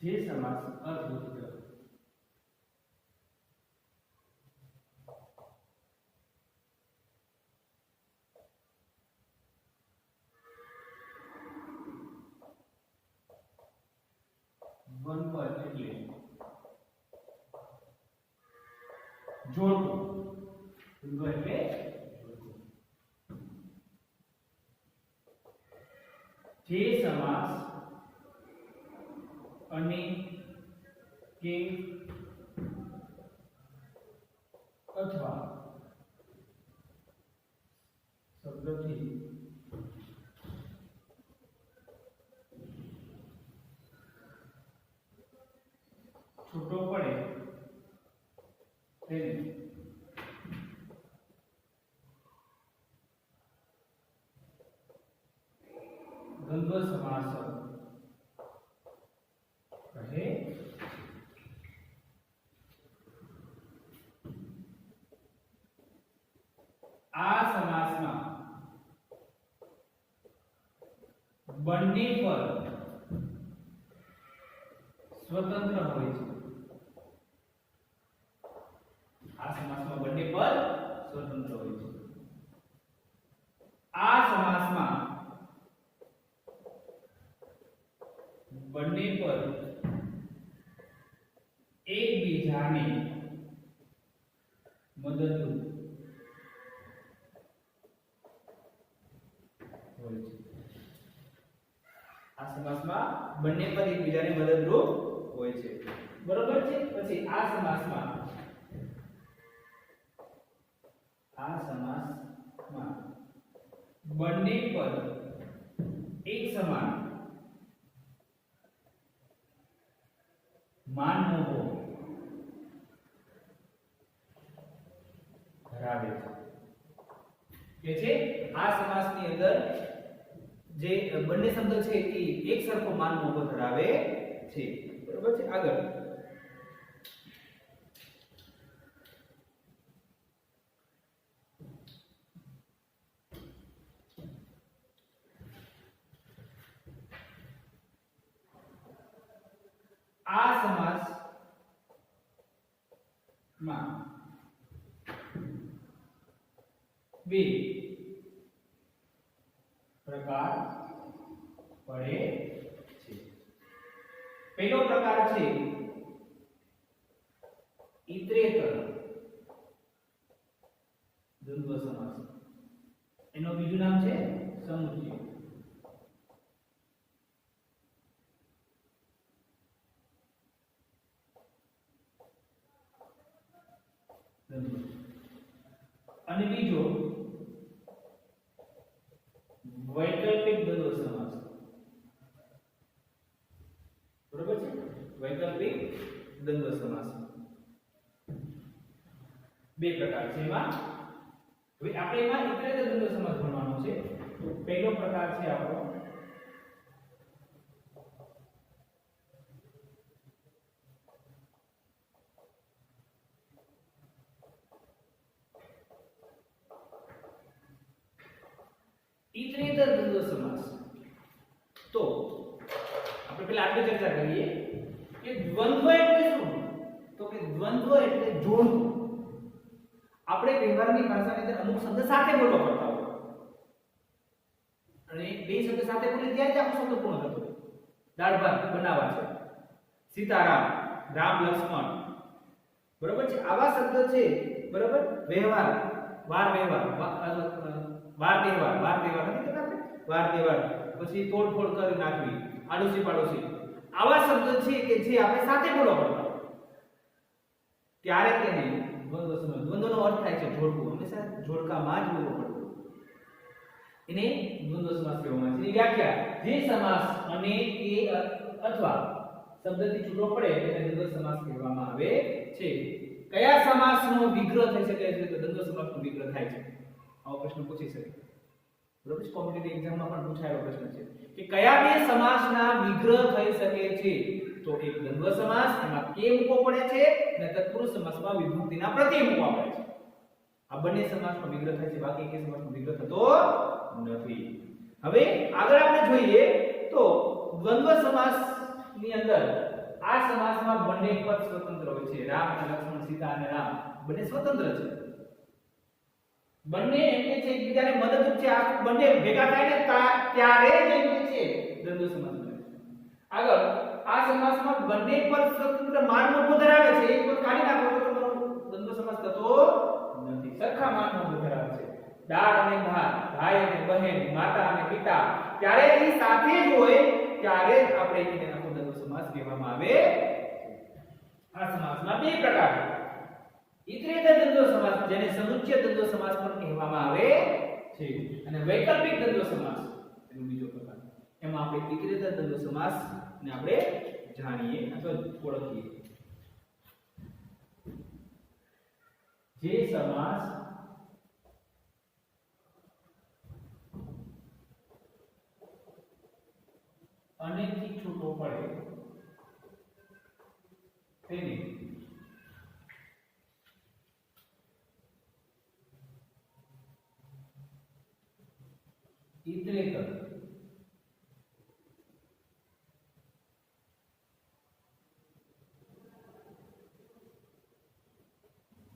જે સમાસ અર્થભૂત વન પર એટલે જોડવું એટલે જે સમાસ અને કે અથવા શબ્દથી છૂટો પડે તેને દ્વંદ્વ સમાસ કહે. આ સમાસમાં બંને પર સ્વતંત્ર હોય છે. આ સમાસમાં બંને પદ સ્વતંત્ર હોય છે. આ સમાસમાં બંને પદ એકબીજાને મદદરૂપ હોય છે. આ સમાસમાં બંને પદ એકબીજાને મદદરૂપ હોય છે. બરોબર છે. પછી આ સમાસમાં બંને પદ એક સમાન માનમોહો ધરાવે છે. કે છે આ સમાસની અંદર જે બંને શબ્દ છે એ એક સરખો માનમોહો ધરાવે છે. બરોબર છે. આગળ આ સમાસમાં બે પ્રકાર પડે છે. પહેલો પ્રકાર છે ઇતરેતર દ્વંદ્વ સમાસ. એનું બીજું નામ છે સમુચ્ચય. અને બીજો વૈકલ્પિક દ્વંદ્વ સમાસ. બરોબર છે. વૈકલ્પિક દ્વંદ્વ સમાસ બે પ્રકાર છે. એમાં હવે આપણે એમાં ઇતરેતર દ્વંદ્વ સમાસ ભણવાનો છે. તો પહેલો પ્રકાર છે આપણો ઇતરેતર દ્વંદ્વ સમાસ. તો આપણે પહેલા આટલી ચર્ચા કરીએ કે દ્વંદ્વ એટલે શું? તો કે દ્વંદ્વ એટલે જોડવું. આપણે વ્યવહારની ભાષાની અંદર અમુક શબ્દ સાથે બોલવા પડતા હોય અને બે શબ્દ સાથે બોલે ત્યારે જ આખો શબ્દ પૂર્ણ થતો હોય. દાળ ભાત બનાવવા છે, સીતારામ, રામ લક્ષ્મણ. બરોબર છે. આવા શબ્દ છે. બરોબર. વ્યવહાર, વાર વ્યવહાર, વાર તહેવાર નથી કહેતા આપણે? વાર તહેવાર. પછી તોડફોડ કરી નાખવી, આડોશી પાડોશી. આવા શબ્દ છે કે જે આપણે સાથે બોલવા પડતા હોય ત્યારે તેને દ્વંદ્વ સમાસ. દ્વંદ્વનો અર્થ થાય છે જોડવું. હંમેશા જોડકામાં જ બોલવું પડતું. એને દ્વંદ્વ સમાસ કહેવામાં આવે છે. વ્યાખ્યા: જે સમાસ અને કે અથવા શબ્દથી છૂટો પડે તેને દ્વંદ્વ સમાસ કહેવામાં આવે છે. કયા સમાસનો વિગ્રહ થઈ શકે છે? તો દ્વંદ્વ સમાસનો વિગ્રહ થાય છે. આવો પ્રશ્ન પૂછી શકે. બરોબર છે. કોમ્પિટિટિવ એક્ઝામમાં પણ પૂછાયેલો પ્રશ્ન છે કે કયા બે સમાસના વિગ્રહ થઈ શકે છે? તો એક દ્વંદ્વ સમાસ, એમાં કે મૂકવો પડે છે, અને તત્પુરુષ સમાસમાં વિભક્તિના પ્રત્યય મૂકવા પડે છે. આ બંને સમાસનો વિગ્રહ થાય છે, બાકી એક સમાસનો વિગ્રહ થતો નથી. હવે આગળ આપણે જોઈએ તો દ્વંદ્વ સમાસની અંદર આ સમાસમાં બંને પદ સ્વતંત્ર હોય છે. રામ અને લક્ષ્મણ, સીતા અને રામ બંને સ્વતંત્ર છે. બંને એમ કે છે એકબીજાને મદદરૂપ છે. આ બંને ભેગા થાય ને ત્યારે જ એમ કે છે દ્વંદ્વ સમાસ બને. આગળ આ સમાસમાં બંને પદ સ્વતંત્ર માનનો ઉભો ધરાવે છે. એક પદ કાઢી નાખો તો તમારો દ્વંદ્વ સમાસ થતો નથી. સરખા માનનો ઉભો ધરાવે છે. દાળ અને ભાત, ભાઈ અને બહેન, માતા અને પિતા, ત્યારે એ સાથે જ હોય ત્યારે જ આપણે એને દ્વંદ્વ સમાસ કહેવામાં આવે. આ સમાસમાં બે પ્રકાર છે. ઇતરેતર દ્વંદ્વ સમાસ જેને સમુચ્ચય દ્વંદ્વ સમાસ પણ કહેવામાં આવે છે અને વૈકલ્પિક દ્વંદ્વ સમાસ એનો બીજો પ્રકાર. એમાં આપણે ઇતરેતર દ્વંદ્વ સમાસ ને આપણે જાણીએ અથવા ઓળખીએ. જે સમાસ અનેથી છૂટો પડે તેને ઇતરેતર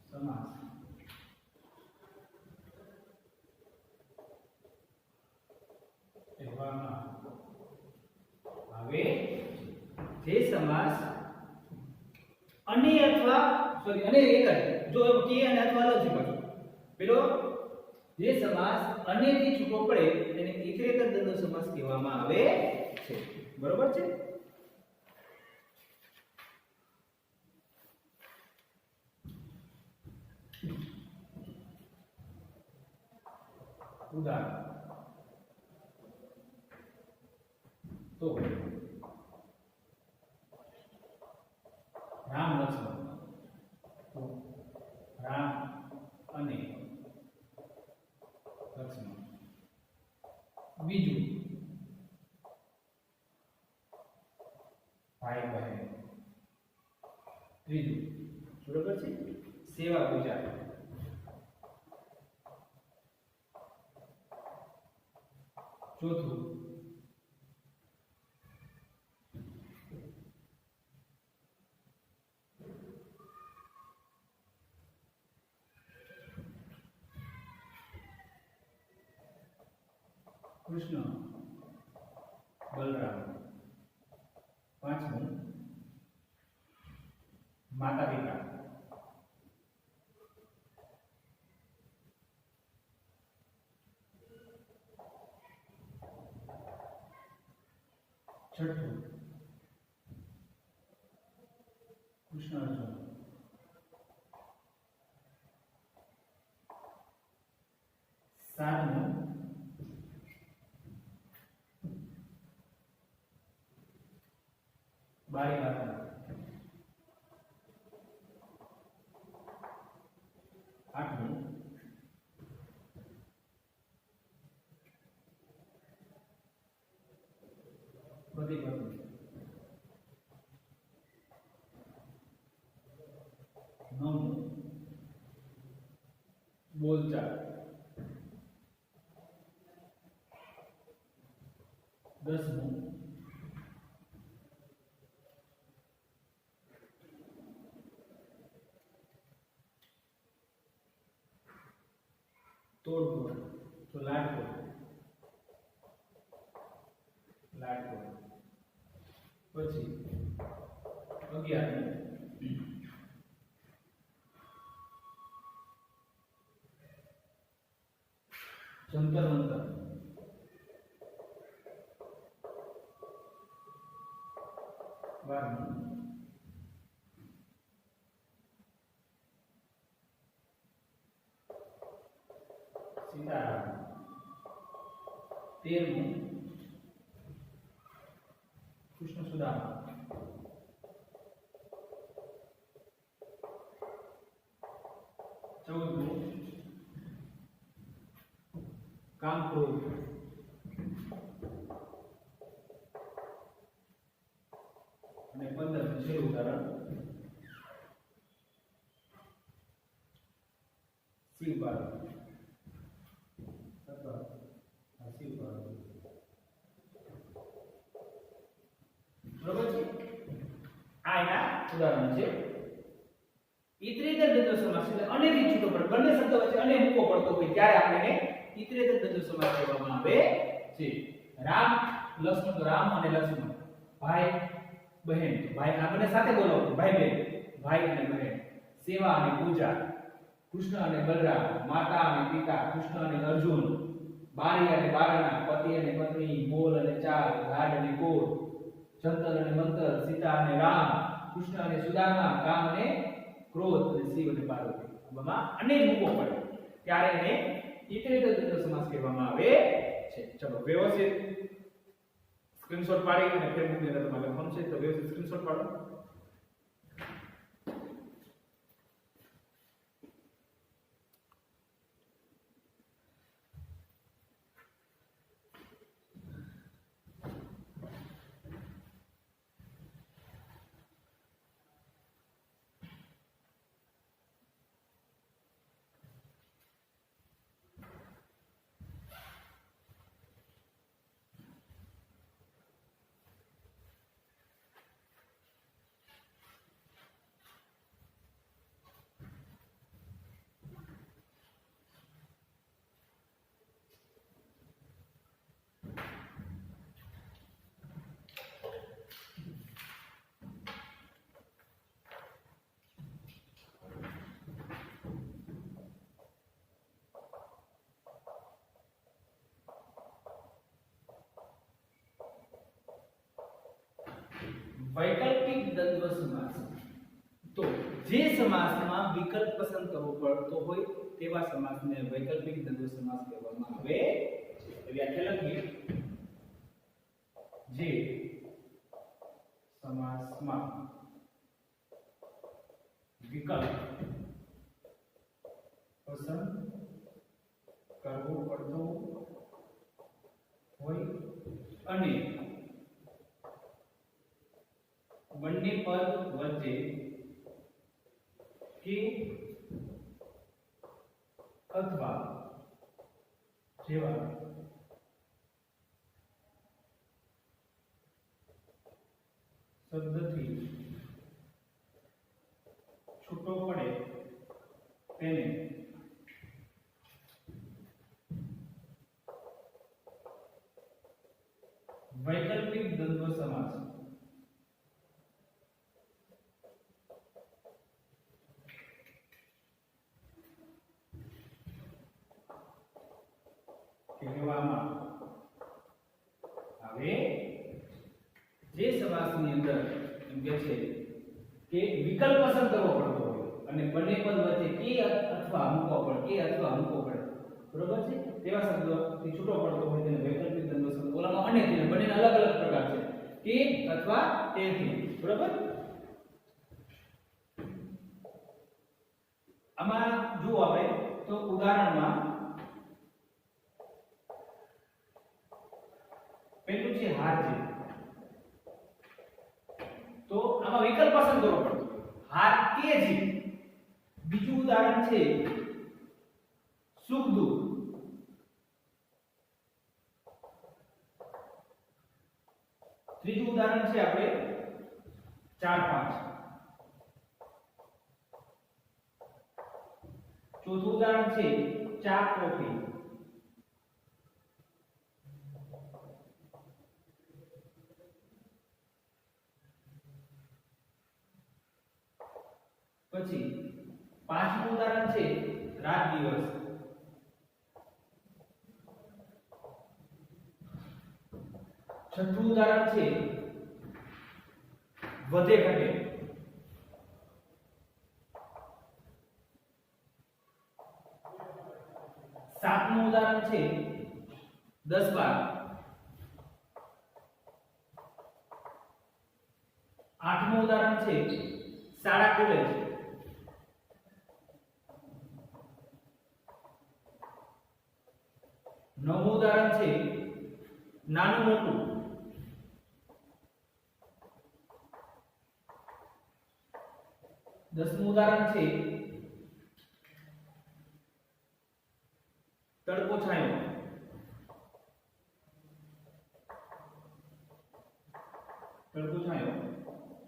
સમાસ કહેવામાં આવે. જે સમાસ અને અથવા અને એક જ જો કે અને અથવા લખી પાછો પેલો જે સમાસ અનેથી છૂટો પડે તેને ઇતરેતર દ્વંદ્વ સમાસ કહેવામાં આવે છે. બરોબર છે. ઉદાહરણ તો રામ લક્ષ્મણ, તો રામ અને લક્ષ્મણ. બીજું ભાઈ બહેન. ત્રીજું બરોબર છે સેવા પૂજા. ચોથું કૃષ્ણ બલરામ. પાંચમું માતા પિતા. છઠ્ઠું કૃષ્ણ અર્જુન. સાતમું બાળી માતા. આઠમું પતિ પત્ની. નવમું બોલચાલ. દસમું તોડફોડ, તો લાડકોડ. પછી 11 જંતર મંતર. 12 સીતારામ. 13 કૃષ્ણ સુદામા. 14 કામ ક્રોધ. અને 15 છેલ્લું ઉદાહરણ શિવ પાર્વતી. શિવ પાર્વતી. બરોબર છે. ઉદાહરણ છે ઇતરેતર દ્વંદ્વ સમાસ એટલે અનેથી છૂટો પડે બંને શબ્દો વચ્ચે અને મૂકવો પડતો હોય ત્યારે આપણે એને ઇતરેતર દ્વંદ્વ સમાસ કહેવામાં આવે છે રામ લક્ષ્મણ તો રામ અને લક્ષ્મણ ભાઈ બહેન ભાઈ આ બંને સાથે બોલો ભાઈ બહેન ભાઈ અને બહેન સેવા અને પૂજા કૃષ્ણ અને બલરામ માતા અને પિતા કૃષ્ણ અને અર્જુન બારી અને બારણા પતિ અને પત્ની બોલ અને ચાલ ગાઢ અને ગોળ જંતર અને મંતર સીતા અને રામ કૃષ્ણ અને સુદામા કામ અને ક્રોધ અને શિવ અને પાર્વતી આમાં અનેક મૂકવો પડે ત્યારે એને ઇતરેતર દ્વંદ્વ સમાસ કહેવામાં આવે છે ચલો વ્યવસ્થિત સ્ક્રીનશોટ પાડી અને ફેસબુક ની અંદર તમારે સમજે તો વ્યવસ્થિત સ્ક્રીનશોટ પાડો વૈકલ્પિક દ્વંદ્વ સમાસ તો જે સમાસમાં વિકલ્પ પસંદ કરવો પડતો હોય તેવા સમાસને વૈકલ્પિક દ્વંદ્વ સમાસ કહેવામાં આવે છે વ્યાખ્યા લખીએ જે સમાસમાં વિકલ્પ પસંદ કરવો પડતો હોય અને બંને પદ વચ્ચે કે અથવા જેવા શબ્દથી છૂટો પડે તેને વૈકલ્પિક દ્વંદ્વ સમાસ કહેવામાં આવે જે સમાસની અંદર એમ કે છે કે વિકલ્પ પસંદ કરવો પડતો હોય અને બંને પદ વચ્ચે કે અથવા મૂકવો પડે કે અથવા મૂકવો પડે બરોબર છે તેવા શબ્દોથી છૂટો પડતો હોય તેને વૈકલ્પિક દ્વંદ્વ સમાસ ઓલામાં અનેક છે બંનેના અલગ અલગ પ્રકાર છે કે અથવા તેથી બરોબર આમાં જો આપણે તો ઉદાહરણમાં પેલું છે હાર છે તો આમાં વિકલ્પ પસંદ કરવો પડતો હાર કે છે બીજું ઉદાહરણ છે સુખ દુઃખ ત્રીજું ઉદાહરણ છે આપણે 4 5 ચોથું ઉદાહરણ છે ચા કોફી પછી પાંચમું ઉદાહરણ છે રાત દિવસ છઠ્ઠું ઉદાહરણ છે વધે ઘટે સાતમું ઉદાહરણ છે 10 12 આઠમું ઉદાહરણ છે શાળા કોલેજ નવમું ઉદાહરણ છે નાનું મોટું 10મું ઉદાહરણ છે તડકો છાંયો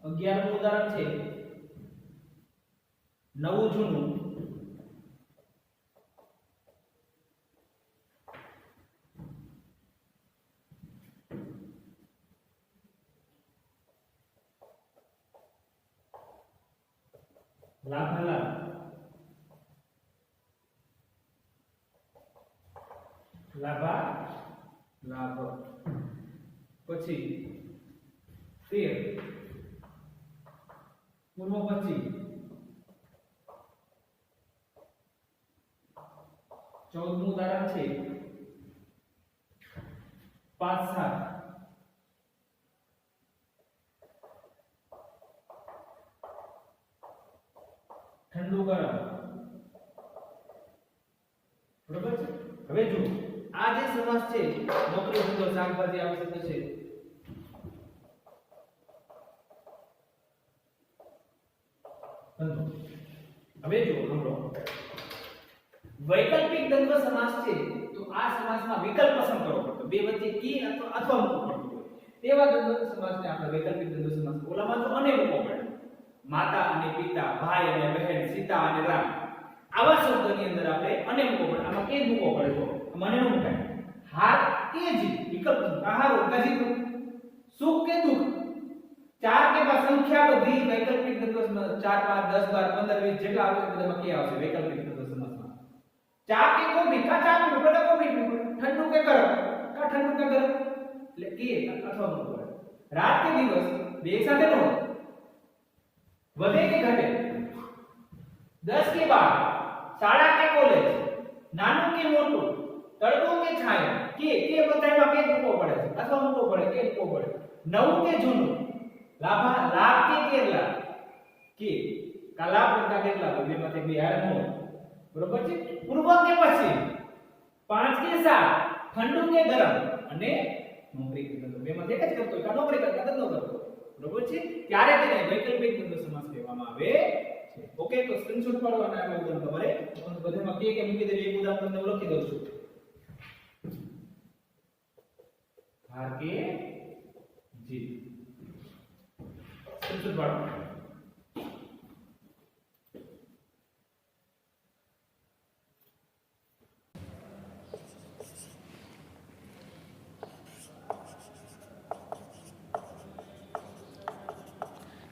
11મું ઉદાહરણ છે નવું જૂનું, લાભાલાભ, લાભા લાભ, પછી 13 પૂર્વ પશ્ચિમ, 14મું ઉદાહરણ છે 5-7, ઠંડુ ગરમ, બરોબર છે। હવે જો આ જે સમાસ છે નોકરી ધંધો શાકભાજી આવી શકે છે, હવે જો સાંભળો, વૈકલ્પિક દ્વંદ્વ સમાસ છે તો આ સમાસમાં વિકલ્પ પસંદ કરવો પડતો, બે વચ્ચે કી અથવા મૂકવું પડતું હોય તેવા દ્વંદ્વ સમાસને આપણે વૈકલ્પિક દ્વંદ્વ સમાસ, ઓલામાં તો અને મૂકવો પડે, માતા અને પિતા, ભાઈ અને બહેન, સીતા અને રામ, આવા શબ્દોની અંદર આપણે અને મૂકવો પડે, આમાં કે મૂકવો પડે તો મને ન મુકાય, હાર કે જીત, વિકલ્પ આહારો કજી સુખ કે દુઃખ, ચાર કે સંખ્યા બધી વૈકલ્પિક દ્વંદ્વ સમાસ 4 5 10 12 15 20 જેટલા આવે બધામાં કે આવશે વૈકલ્પિક દ્વંદ્વ સમાસમાં, ચા કે કોફી, કા ચા પીવું પડે કોફી પીવું, ઠંડુ કે ગરમ, કા ઠંડુ કે ગરમ, એટલે કે અથવા મૂકવો પડે, રાત કે દિવસ બે એક સાથે નો, વધે કે ઘટે, 10 કે 12, શાળા કે કોલેજ, નાનું કે મોટું, તડકો કે છાયો, કે બધામાં કે મૂકવો પડે અથવા મૂકવો પડે, કે મૂકવો પડે, નવું કે જૂનું, લાભ કે ગેરલાભ, કે લાભ કે ગેરલાભ, બેમાંથી બે હાર નો, બરોબર છે। પૂર્વ કે પશ્ચિમ, 5 કે 7, ઠંડુ કે ગરમ, અને નોકરી કે ધંધો, બેમાંથી એક જ કરતો હોય, નોકરી કરતા ધંધો કરતો, બરોબર છે, ત્યારે તેને વૈકલ્પિક દ્વંદ્વ સમાસ કહેવામાં આવે છે। ઓકે, તો સ્ક્રીનશોટ પાડો અને આ ઉદાહરણ તમારે બધામાં કે મૂકી દેજો, એક ઉદાહરણ તમને લખી દઉં છું, હાર કે જીત, સ્ક્રીનશોટ પાડો।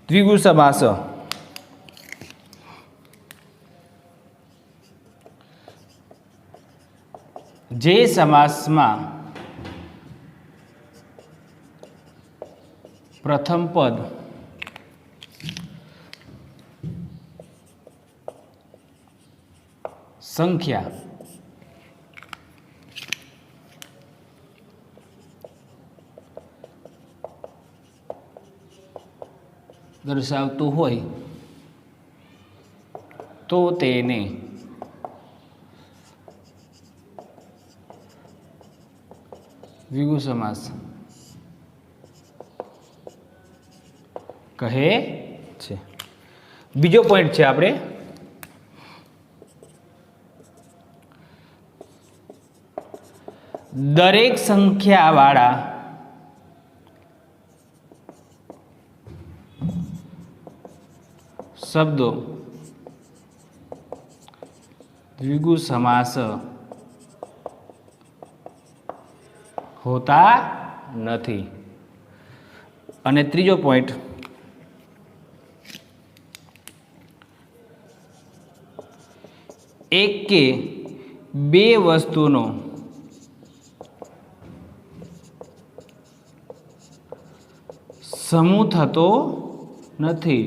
દ્વિગુ સમાસ, જે સમાસમાં પ્રથમ પદ સંખ્યા દર્શાવતું હોય તો તેને દ્વિગુ સમાસ કહે છે। બીજો પોઈન્ટ છે આપણે દરેક સંખ્યાવાળા શબ્દો દ્વિગુ સમાસ હોતા નથી। અને ત્રીજો પોઈન્ટ એક કે બે વસ્તુનો સમૂહ થતો નથી,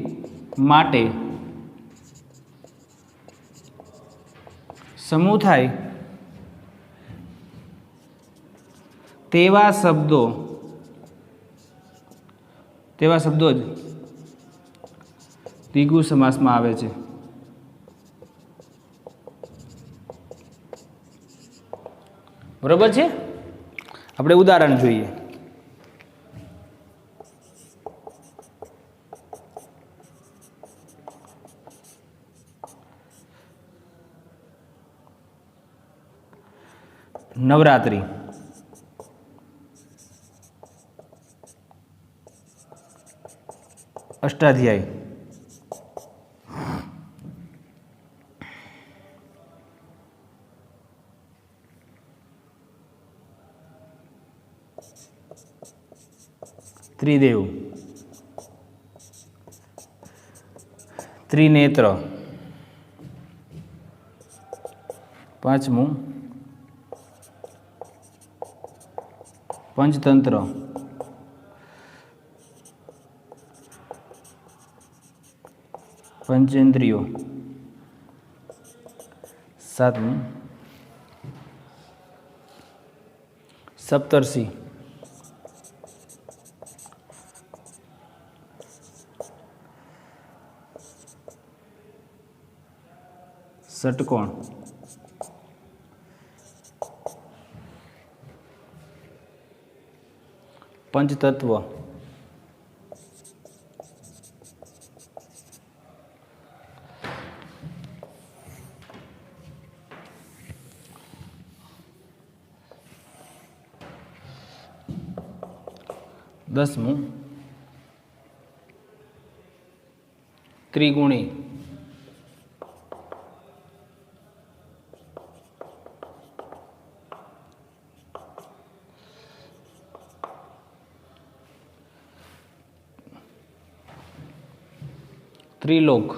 માટે સમૂહ થાય તેવા શબ્દો જ દ્વિગુ સમાસમાં આવે છે। બરોબર છે। આપણે ઉદાહરણ જોઈએ। નવરાત્રિ, અષ્ટાધ્યાય, ત્રિદેવ, ત્રિનેત્ર, પાંચમું પંચતંત્ર, પંચેન્દ્રિયો, સાતમું સપ્તર્ષિ, ષટકોણ, પંચતત્વ, દસમું ત્રિગુણી, ત્રિલોક,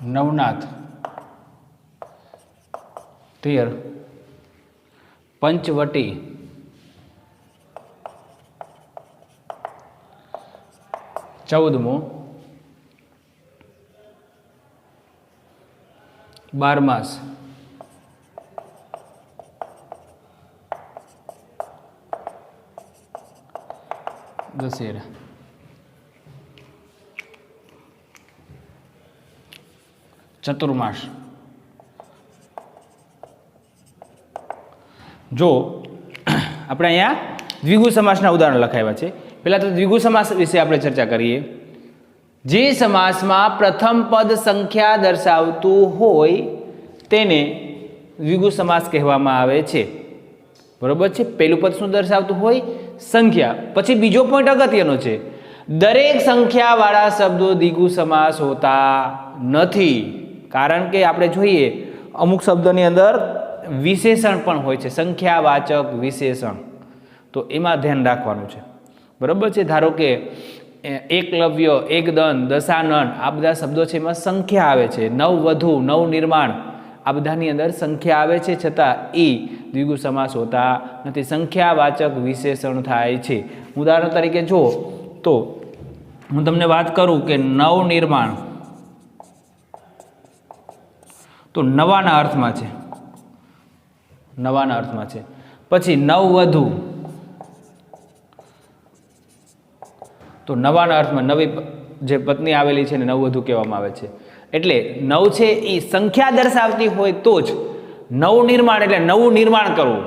નવનાથ, 13 પંચવટી, 14 બારમાસ, 10 ચતુર્માસ. જો આપણે અહીંયા દ્વિગુ સમાસના ઉદાહરણ લખાવ્યા છે. પહેલા તો દ્વિગુ સમાસ વિશે આપણે ચર્ચા કરીએ. જે સમાસમાં પ્રથમ પદ સંખ્યા દર્શાવતું હોય તેને દ્વિગુ સમાસ કહેવામાં આવે છે. બરોબર છે. પહેલું પદ શું દર્શાવતું હોય? સંખ્યા. પછી બીજો પોઈન્ટ અગત્યનો છે, દરેક સંખ્યાવાળા શબ્દો દ્વિગુ સમાસ હોતા નથી. કારણ કે આપણે જોઈએ અમુક શબ્દોની અંદર વિશેષણ પણ હોય છે, સંખ્યાવાચક વિશેષણ. તો એમાં ધ્યાન રાખવાનું છે. બરોબર છે. ધારો કે એકલવ્ય, એકદન, દશાનન, આ બધા શબ્દો છે એમાં સંખ્યા આવે છે. નવવધુ, નવનિર્માણ, આ બધાની અંદર સંખ્યા આવે છે, છતાં એ દ્વિગુ સમાસ હોતા નથી, સંખ્યાવાચક વિશેષણ થાય છે. ઉદાહરણ તરીકે જો તો હું તમને વાત કરું કે નવનિર્માણ તો નવાના અર્થમાં છે, નવાના અર્થમાં છે. પછી નવવધુ તો નવાના અર્થમાં નવી જે પત્ની આવેલી છે ને નવવધુ કહેવામાં આવે છે. એટલે નવ છે એ સંખ્યા દર્શાવતી હોય તો જ. નવનિર્માણ એટલે નવું નિર્માણ કરવું.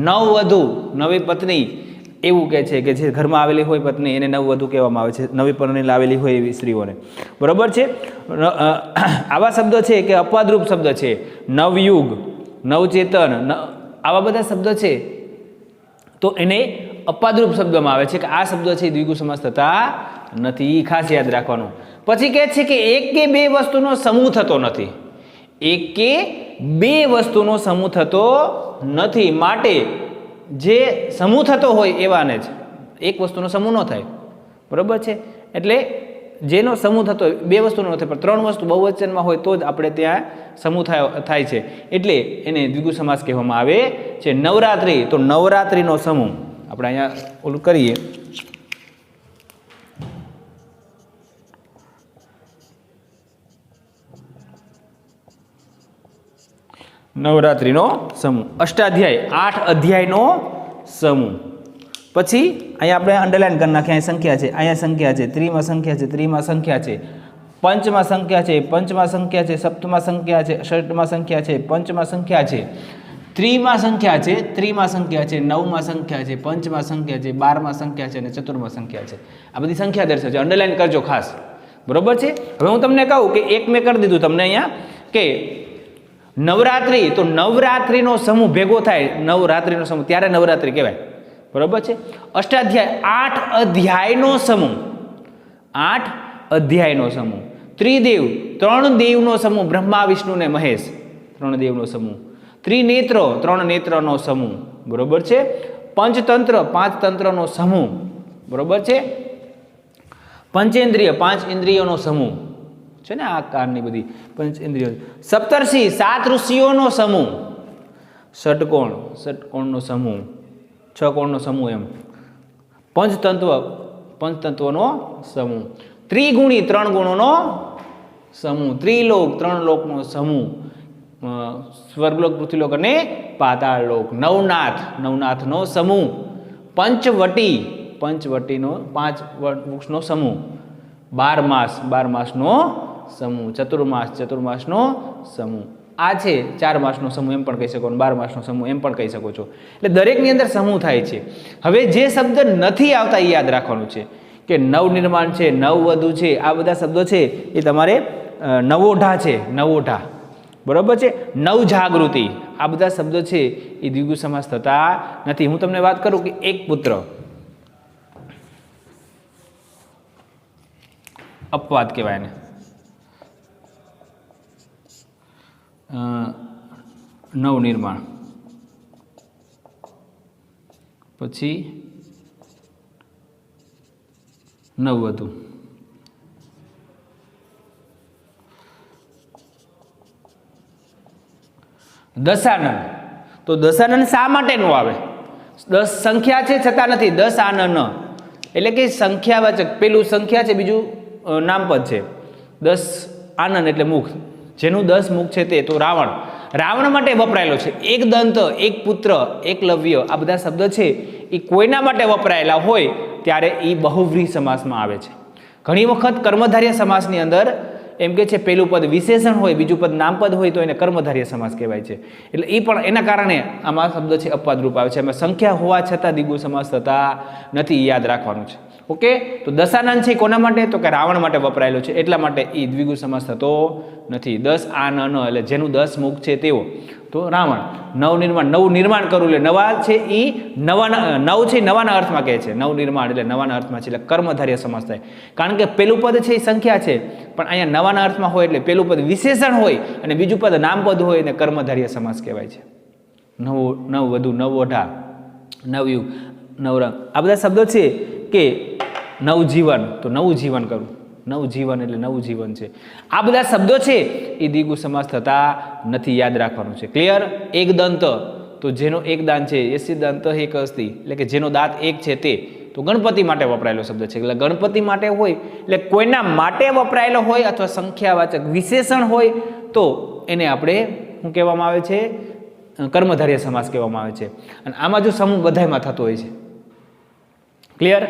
નવવધુ નવી પત્ની એવું કહે છે કે જે ઘરમાં આવેલી હોય પત્ની એને નવવધુ કહેવામાં આવે છે, નવી પરણેલી આવેલી હોય એવી સ્ત્રીઓને. બરોબર છે. આવા શબ્દો છે કે અપવાદરૂપ શબ્દ છે, નવયુગ, નવચેતન, આવા બધા શબ્દો છે તો એને અપવાદરૂપ શબ્દમાં આવે છે કે આ શબ્દો છે દ્વિગુ સમાસ થતા નથી. ખાસ યાદ રાખવાનું. પછી કહે છે કે એક કે બે વસ્તુનો સમૂહ થતો નથી. એક કે બે વસ્તુનો સમૂહ થતો નથી. માટે જે સમૂહ થતો હોય એવાને જ, એક વસ્તુનો સમૂહ ન થાય. બરોબર છે. એટલે જેનો સમૂહ થતો હોય, બે વસ્તુનો ન થાય પણ ત્રણ વસ્તુ બહુવચનમાં હોય તો જ આપણે ત્યાં સમૂહ થાય છે. એટલે એને દ્વિગુ સમાસ કહેવામાં આવે છે. નવરાત્રિ તો નવરાત્રિનો સમૂહ આપણે અહીંયા ઓલું કરીએ, નવરાત્રિનો સમૂહ. અષ્ટાધ્યાય 8 અધ્યાયનો સમૂહ. પછી અહીંયા આપણે અંડરલાઈન કરી નાખીએ. અહીંયા સંખ્યા છે, અહીંયા સંખ્યા છે, ત્રીમાં સંખ્યા છે, ત્રીમાં સંખ્યા છે, પંચમાં સંખ્યા છે, પંચમાં સંખ્યા છે, સપ્તમાં સંખ્યા છે, ષષ્ઠમાં સંખ્યા છે, પંચમાં સંખ્યા છે, ત્રીમાં સંખ્યા છે, ત્રીમાં સંખ્યા છે, નવમાં સંખ્યા છે, પંચમાં સંખ્યા છે, 12માં સંખ્યા છે અને ચતુર્માં સંખ્યા છે. આ બધી સંખ્યા દર્શાવે છે. અંડરલાઈન કરજો ખાસ. બરોબર છે. હવે હું તમને કહું કે એક મેં કરી દીધું તમને અહીંયા કે નવરાત્રિ તો નવરાત્રિનો સમૂહ ભેગો થાય, નવરાત્રિનો સમૂહ ત્યારે નવરાત્રિ કહેવાય. બરોબર છે. અષ્ટાધ્યાય 8 અધ્યાયનો સમૂહ, 8 અધ્યાયનો સમૂહ. ત્રિદેવ 3 દેવનો સમૂહ, બ્રહ્મા, વિષ્ણુ ને મહેશ, 3 દેવનો સમૂહ. ત્રિનેત્ર 3 નેત્રનો સમૂહ, બરોબર છે. પંચતંત્ર 5 તંત્રનો સમૂહ, બરોબર છે. પંચેન્દ્રિય 5 ઇન્દ્રિયોનો સમૂહ છે ને, આ કારની બધી પંચેન્દ્રિયો. સપ્તર્ષિ 7 ઋષિઓનો સમૂહ, ષટકોણનો સમૂહ, 6 કોણનો સમૂહ એમ. પંચતત્વનો સમૂહ. ત્રિગુણી 3 ગુણોનો સમૂહ. ત્રિલોક 3 લોકનો સમૂહ. સ્વર્ગલોક, પૃથ્વીલોક અને પાતાળલોક. નવનાથનો સમૂહ. પંચવટીનો 5 વૃક્ષનો સમૂહ. 12 માસનો સમૂહ. ચતુર્માસનો સમૂહ. આ છે 4 માસનો સમૂહ એમ પણ કહી શકો, 12 માસનો સમૂહ એમ પણ કહી શકો છો. એટલે દરેકની અંદર સમૂહ થાય છે. હવે જે શબ્દ નથી આવતા એ યાદ રાખવાનું છે કે નવનિર્માણ છે, નવવધુ છે, આ બધા શબ્દો છે એ તમારે નવોઢા છે, નવોઢા, બરોબર છે. નવજાગૃતિ, આ બધા શબ્દો છે એ દ્વિગુ સમાસ થતા નથી. હું તમને વાત કરું કે એક પુત્ર, અપવાદ કહેવાય એને. નવનિર્માણ, પછી નવવધુ, દશાનન. તો દશાનન શા માટે નો આવે? 10 સંખ્યા છે છતાં નથી. 10 આનન એટલે કે સંખ્યાવાચક, પેલું સંખ્યા છે, બીજું નામપદ છે. 10 આનન એટલે મુખ, જેનું 10 મુખ છે તે. તો રાવણ માટે વપરાયેલો છે. એક દંત, એક પુત્ર, એકલવ્ય, આ બધા શબ્દ છે એ કોઈના માટે વપરાયેલા હોય ત્યારે એ બહુવ્રીહ સમાસમાં આવે છે. ઘણી વખત કર્મધારય સમાસની અંદર એમ કે છે પેલું પદ વિશેષણ હોય, બીજું પદ નામપદ હોય તો એને કર્મધારય સમાસ કહેવાય છે. એટલે એ પણ એના કારણે આમાં શબ્દ છે અપવાદ રૂપ આવે છે. એમાં સંખ્યા હોવા છતાં દ્વિગુ સમાસ થતા નથી, યાદ રાખવાનું છે. ઓકે, તો દશાનન છે કોના માટે? તો કે રાવણ માટે વપરાયેલો છે, એટલા માટે એ દ્વિગુ સમાસ થતો નથી. 10 આનન એટલે જેનું 10 મુખ છે તેવો. તો રાવણ. નવું નિર્માણ કરવું, એટલે નવા છે એ નવ છે નવાના અર્થમાં કહે છે. નવનિર્માણ એટલે નવાના અર્થમાં છે, એટલે કર્મધારય સમાસ થાય. કારણ કે પેલું પદ છે એ સંખ્યા છે, પણ અહીંયા નવાના અર્થમાં હોય એટલે પેલું પદ વિશેષણ હોય અને બીજું પદ નામપદ હોય એને કર્મધારય સમાસ કહેવાય છે. નવવધુ, નવોઢા, નવયુગ, નવરંગ, આ બધા શબ્દો છે કે નવજીવન, તો નવું જીવન કરવું, નવજીવન એટલે નવું જીવન છે. આ બધા શબ્દો છે એ દ્વિગુ સમાસ થતા નથી, યાદ રાખવાનું છે. ક્લિયર? એક દંત, તો જેનો એક દાંત છે, યસ્ય દંત એક અસ્તિ, એટલે કે જેનો દાંત એક છે તે. તો ગણપતિ માટે વપરાયેલો શબ્દ છે. એટલે ગણપતિ માટે હોય એટલે કોઈના માટે વપરાયેલો હોય અથવા સંખ્યાવાચક વિશેષણ હોય તો એને આપણે શું કહેવામાં આવે છે? કર્મધારય સમાસ કહેવામાં આવે છે. અને આમાં જો સમૂહ બધાયમાં થતો હોય છે. ક્લિયર?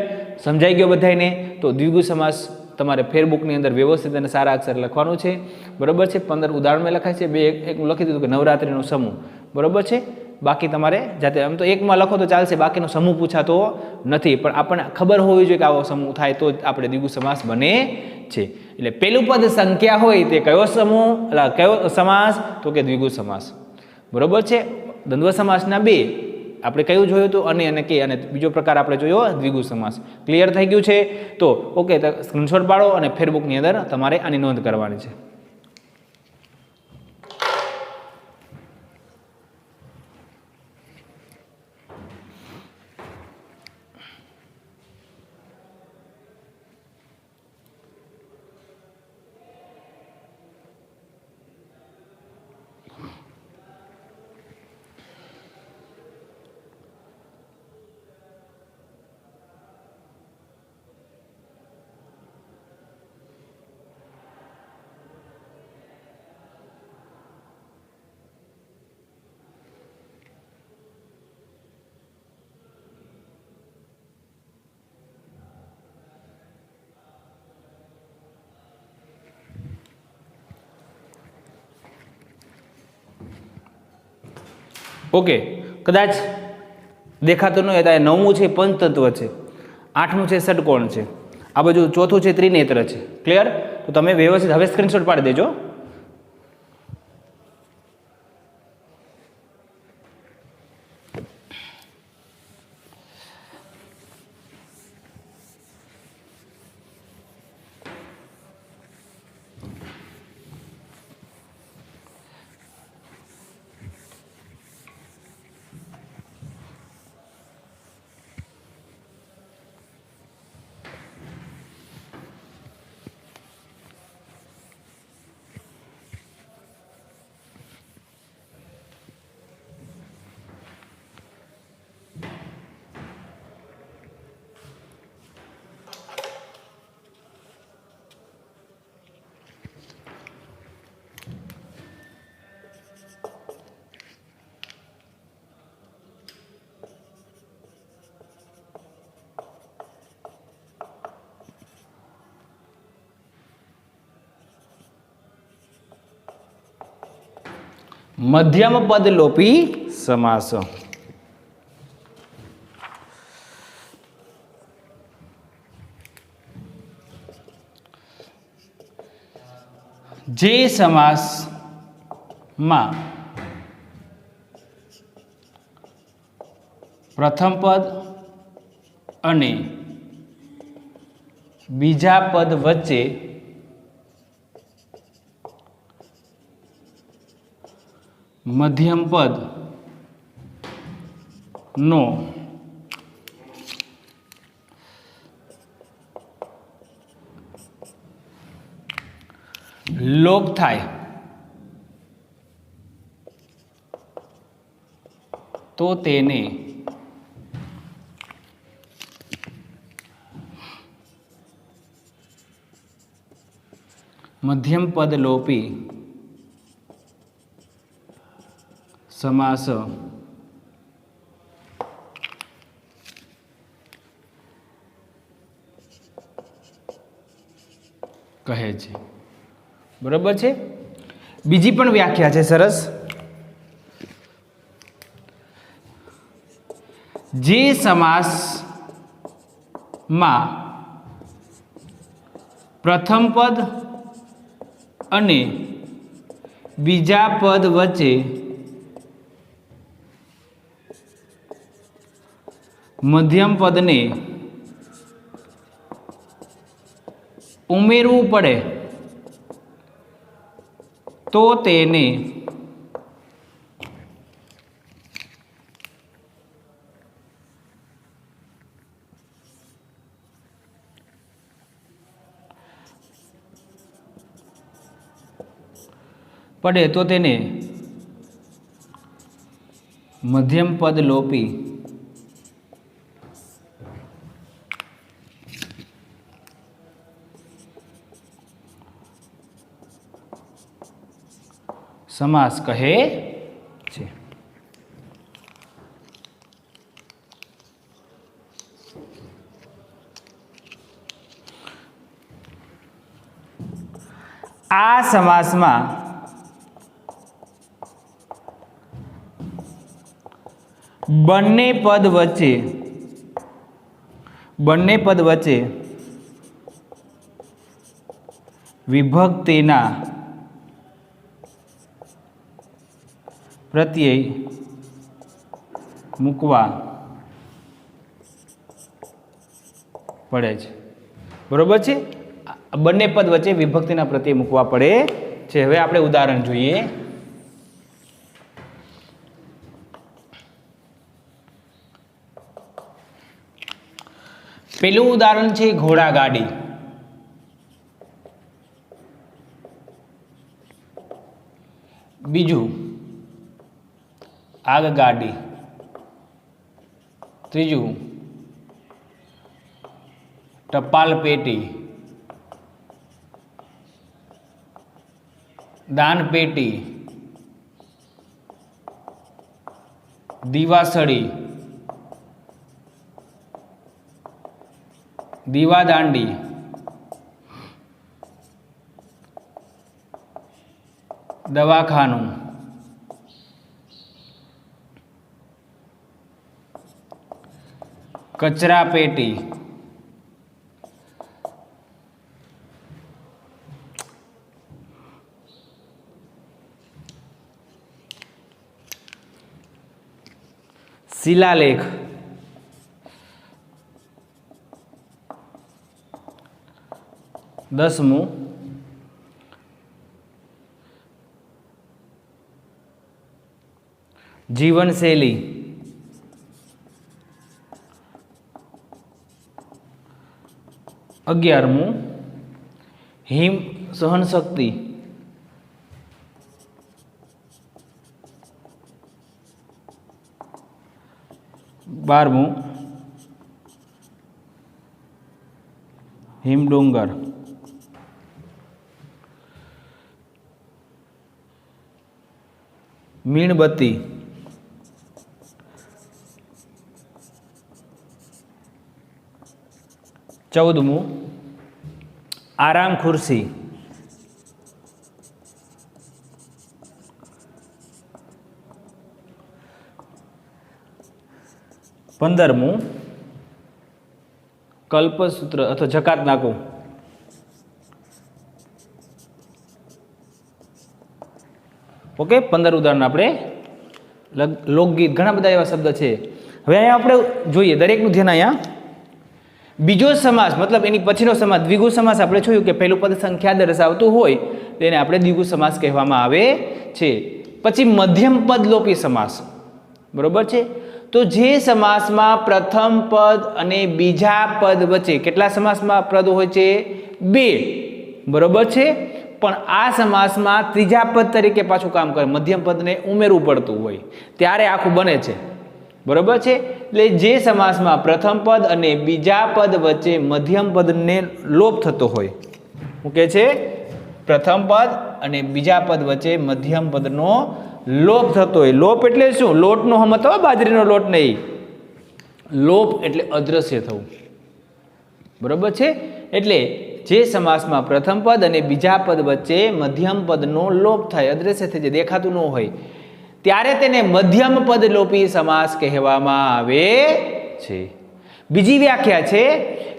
સમજાઈ ગયો બધાયને? તો દ્વિગુ સમાસ તમારે ફેરબુકની અંદર વ્યવસ્થિત અને સારા અક્ષર લખવાનું છે, બરોબર છે. 15 ઉદાહરણમાં લખાય છે. 2 એક લખી દીધું કે નવરાત્રિનો સમૂહ, બરોબર છે. બાકી તમારે જાતે, આમ તો એકમાં લખો તો ચાલશે, બાકીનો સમૂહ પૂછાતો નથી, પણ આપણને ખબર હોવી જોઈએ કે આવો સમૂહ થાય તો જ આપણે દ્વિગુ સમાસ બને છે. એટલે પેલું પદ સંખ્યા હોય તે કયો સમૂહ, કયો સમાસ? તો કે દ્વિગુ સમાસ, બરોબર છે. દ્વંદ્વ સમાસના 2 આપણે કયું જોયું હતું? અને કે, અને બીજો પ્રકાર આપણે જોયો દ્વિગુ સમાસ. ક્લિયર થઈ ગયું છે? તો ઓકે, તો સ્ક્રીનશોટ પાડો અને ફેરબુકની અંદર તમારે આની નોંધ કરવાની છે. ઓકે, કદાચ દેખાતું ન હોય તો 9મું છે પંચતત્વ છે, 8મું છે ષટકોણ છે, આ બાજુ 4થું છે ત્રિનેત્ર છે. ક્લિયર? તો તમે વ્યવસ્થિત હવે સ્ક્રીનશોટ પાડી દેજો. મધ્યમ પદ લોપી સમાસ. જે સમાસમાં પ્રથમ પદ અને બીજા પદ વચ્ચે મધ્યમ પદ નો લોપ થાય તો તેને મધ્યમ પદ લોપી સમાસ કહે છે. બરોબર છે. બીજી પણ વ્યાખ્યા છે સરસ. જે સમાસમાં પ્રથમ પદ અને બીજા પદ વચ્ચે મધ્યમ પદને ઉમેરવું પડે તો તેને મધ્યમ પદ લોપી સમાસ કહે છે. આ સમાસમાં બંને પદ વચ્ચે વિભક્તિના પ્રત્યય મૂકવા પડે છે. બરોબર છે. બંને પદ વચ્ચે વિભક્તિના પ્રત્યય મૂકવા પડે છે. હવે આપણે ઉદાહરણ જોઈએ. પેલું ઉદાહરણ છે ઘોડાગાડી. બીજું આગગાડી. ત્રીજું ટપાલ પેટી, દાન પેટી, દીવાસળી, દીવાદાંડી, દવાખાનું, કચરા પેટી, શિલાલેખ, દસમું જીવનશૈલી, 11મું હિમ સહનશક્તિ, 12મું હિમડુંગર, 'મીણબત્તી', 14મું આરામ ખુરશી, 15મું કલ્પસૂત્ર અથવા જકાત નાકું. ઓકે, 15 ઉદાહરણ આપણે લોકગીત, ઘણા બધા એવા શબ્દ છે. હવે અહીંયા આપણે જોઈએ દરેકનું ધ્યાન. અહીંયા બીજો સમાસ મતલબ એની પછીનો સમાસ દ્વિગુ સમાસ આપણે જોયું કે પહેલું પદ સંખ્યા દર્શાવતું હોય તેને આપણે દ્વિગુ સમાસ કહેવામાં આવે છે. પછી મધ્યમ પદ લોપી સમાસ, બરોબર છે. તો જે સમાસમાં પ્રથમ પદ અને બીજા પદ વચ્ચે કેટલા સમાસમાં પદ હોય છે? 2, બરોબર છે. પણ આ સમાસમાં ત્રીજા પદ તરીકે પાછું કામ કરે, મધ્યમ પદને ઉમેરવું પડતું હોય ત્યારે આખું બને છે, બરોબર છે. એટલે જે સમાસમાં પ્રથમ પદ અને બીજા પદ વચ્ચે મધ્યમ પદને લોપ થતો હોય, શું કહે છે? પ્રથમ પદ અને બીજા પદ વચ્ચે મધ્યમ પદનો લોપ થતો હોય. લોપ એટલે શું? લોટનો હમતો, બાજરીનો લોટ નહીં. લોપ એટલે અદ્રશ્ય થવું, બરોબર છે. એટલે જે સમાસમાં પ્રથમ પદ અને બીજા પદ વચ્ચે મધ્યમ પદનો લોપ થાય, અદ્રશ્ય થઈ જાય, દેખાતું ન હોય, ત્યારે તેને મધ્યમ પદ લોપી સમાસ કહેવામાં આવે છે. બીજી વ્યાખ્યા છે,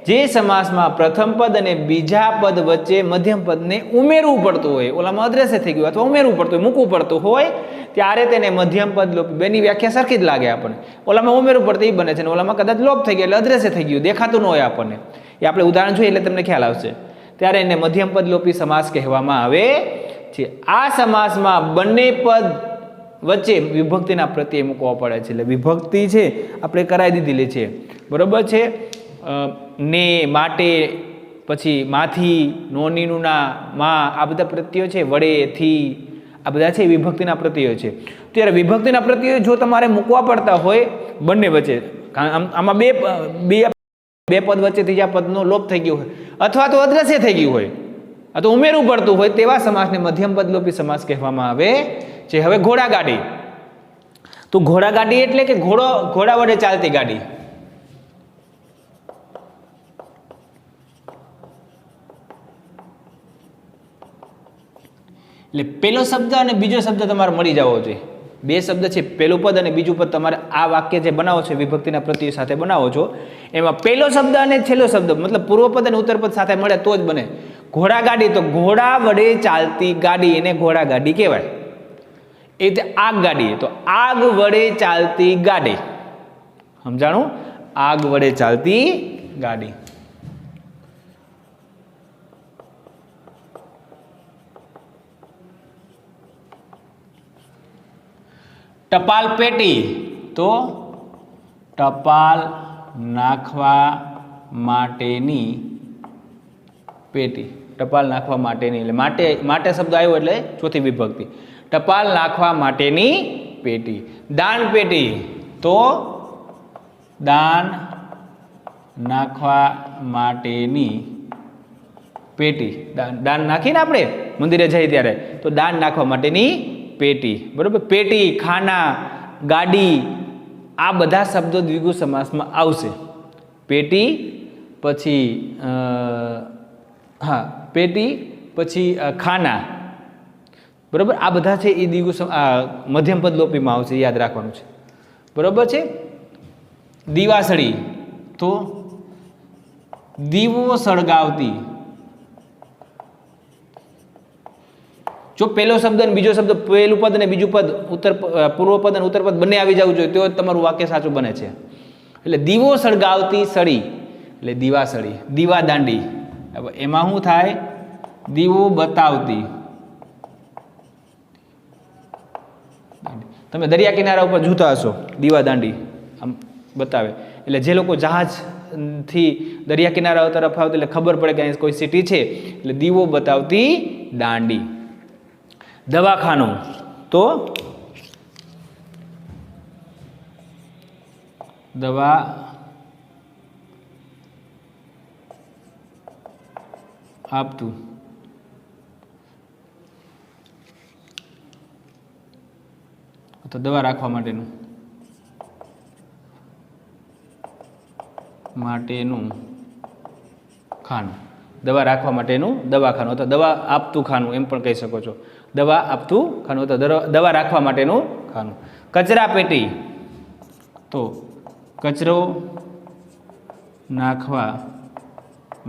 જે સમાસમાં પ્રથમ પદ અને બીજા પદ વચ્ચે મધ્યમ પદને ઉમેરવું પડતું હોય, ઓલામાં અદ્રશ્ય થઈ ગયું અથવા ઉમેરવું પડતું હોય, મૂકવું પડતું હોય, ત્યારે તેને મધ્યમ પદ લોપી. બેની વ્યાખ્યા સરખી જ લાગે આપણને. ઓલામાં ઉમેરવું પડતું એ બને છે, અને ઓલામાં કદાચ લોપ થઈ ગયો એટલે અદ્રશ્ય થઈ ગયું, દેખાતું ન હોય આપણને. એ આપણે ઉદાહરણ જોઈએ એટલે તમને ખ્યાલ આવશે. ત્યારે એને મધ્યમ પદ લોપી સમાસ કહેવામાં આવે છે. આ સમાસમાં બંને પદ વચ્ચે વિભક્તિના પ્રત્યય મૂકવા પડે છે. એટલે વિભક્તિ છે આપણે કરાવી દીધેલી છે, બરોબર છે. ને, માટે, પછી માથી, નોનીનું ના, માં, આ બધા પ્રત્યયો છે. વડે, થી, આ બધા છે વિભક્તિના પ્રત્યયો છે. ત્યારે વિભક્તિના પ્રત્યયો જો તમારે મૂકવા પડતા હોય બંને વચ્ચે, આમાં બે પદ વચ્ચે ત્રીજા પદનો લોપ થઈ ગયો હોય અથવા તો અદ્રશ્ય થઈ ગયું હોય અથવા ઉમેરવું પડતું હોય તેવા સમાસને મધ્યમ પદ લોપી સમાસ કહેવામાં આવે છે. હવે ઘોડાગાડી. તો ઘોડાગાડી એટલે કે ઘોડા વડે ચાલતી ગાડી. એટલે પેલો શબ્દ અને બીજો શબ્દ તમારે મળી જવો જોઈએ. બે શબ્દ છે, પેલું પદ અને બીજું પદ. તમારે આ વાક્ય જે બનાવો છો વિભક્તિના પ્રત્યય સાથે બનાવો છો, એમાં પહેલો શબ્દ અને છેલ્લો શબ્દ મતલબ પૂર્વ પદ અને ઉત્તર પદ સાથે મળે તો જ બને. ઘોડાગાડી, તો ઘોડા વડે ચાલતી ગાડી, એને ઘોડાગાડી કહેવાય. એ રીતે આગગાડી, તો આગ વડે ચાલતી ગાડી. સમજાણું? આગ વડે ચાલતી ગાડી. ટપાલ પેટી, તો ટપાલ નાખવા માટેની પેટી. ટપાલ નાખવા માટેની એટલે માટે શબ્દ આવ્યો એટલે ચોથી વિભક્તિ. ટપાલ નાખવા માટેની પેટી. દાન પેટી, તો દાન નાખવા માટેની પેટી. દાન નાખીને આપણે મંદિરે જઈએ ત્યારે તો દાન નાખવા માટેની પેટી, બરોબર. પેટી, ખાના, ગાડી, આ બધા શબ્દો દ્વિગુ સમાસમાં આવશે. પેટી, પછી પેટી, પછી ખાના, બરોબર. આ બધા છે એ દ્વિગુ મધ્યમ પદ લોપીમાં આવશે, યાદ રાખવાનું છે, બરોબર છે. દીવાસળી, તો દીવો સળગાવતી. જો પહેલો શબ્દ અને બીજો શબ્દ, પહેલું પદ અને બીજું પદ, પૂર્વ પદ અને ઉત્તર પદ બંને આવી જવું જોઈએ તો તમારું વાક્ય સાચું બને છે. એટલે દીવો સળગાવતી સળી એટલે દીવાસળી. દીવા દાંડી, એમાં શું થાય? દીવો બતાવતી. તમે દરિયા કિનારા ઉપર જોતા હશો દીવા દાંડી આમ બતાવે, એટલે જે લોકો જહાજથી દરિયા કિનારા તરફ આવતા એટલે ખબર પડે કે અહીં કોઈ સિટી છે, એટલે દીવો બતાવતી દાંડી. દવાખાનું, તો દવા આપતું. તો દવા રાખવા માટેનું ખાનું. દવા રાખવા માટેનું દવાખાનું અથવા દવા આપતું ખાનું એમ પણ કહી શકો છો. દવા આપતું ખાનું અથવા દવા રાખવા માટેનું ખાનું. કચરા પેટી, તો કચરો નાખવા